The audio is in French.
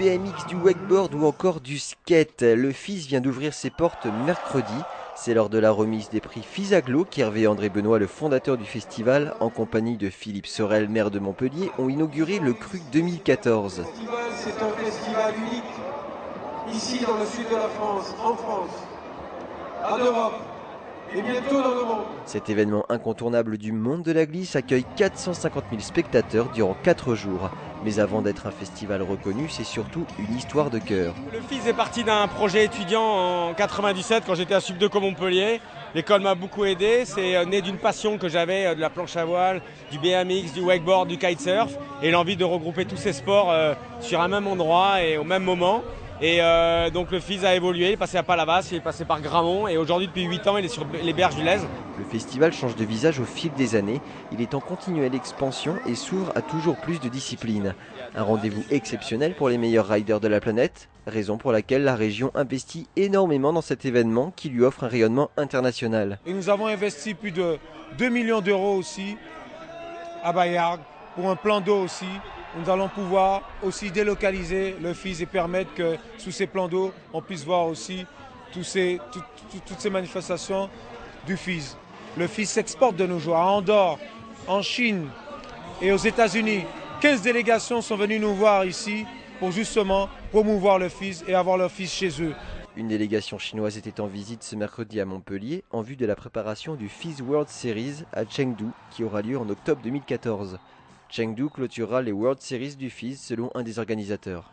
BMX, du wakeboard ou encore du skate. Le FIS vient d'ouvrir ses portes mercredi. C'est lors de la remise des prix FISAGLO qu'Hervé André Benoît, le fondateur du festival, en compagnie de Philippe Sorel, maire de Montpellier, ont inauguré le CRUC 2014. Le festival, c'est un festival unique, ici dans le sud de la France, en France, en Europe et bientôt dans le monde. Cet événement incontournable du monde de la glisse accueille 450 000 spectateurs durant 4 jours. Mais avant d'être un festival reconnu, c'est surtout une histoire de cœur. Le FIS est parti d'un projet étudiant en 97 quand j'étais à Subdeco Montpellier. L'école m'a beaucoup aidé, c'est né d'une passion que j'avais de la planche à voile, du BMX, du wakeboard, du kitesurf et l'envie de regrouper tous ces sports sur un même endroit et au même moment. Et donc le FIS a évolué, il est passé à Palavas, il est passé par Gramont et aujourd'hui depuis 8 ans il est sur les berges du Lez. Le festival change de visage au fil des années, il est en continuelle expansion et s'ouvre à toujours plus de disciplines. Un rendez-vous exceptionnel pour les meilleurs riders de la planète, raison pour laquelle la région investit énormément dans cet événement qui lui offre un rayonnement international. Et nous avons investi plus de 2 millions d'euros aussi à Bayard pour un plan d'eau aussi. Nous allons pouvoir aussi délocaliser le FIS et permettre que sous ces plans d'eau, on puisse voir aussi toutes ces manifestations du FIS. Le FIS s'exporte de nos jours à Andorre, en Chine et aux États-Unis. 15 délégations sont venues nous voir ici pour justement promouvoir le FIS et avoir leur FIS chez eux. Une délégation chinoise était en visite ce mercredi à Montpellier en vue de la préparation du FIS World Series à Chengdu qui aura lieu en octobre 2014. Chengdu clôturera les World Series du FIS selon un des organisateurs.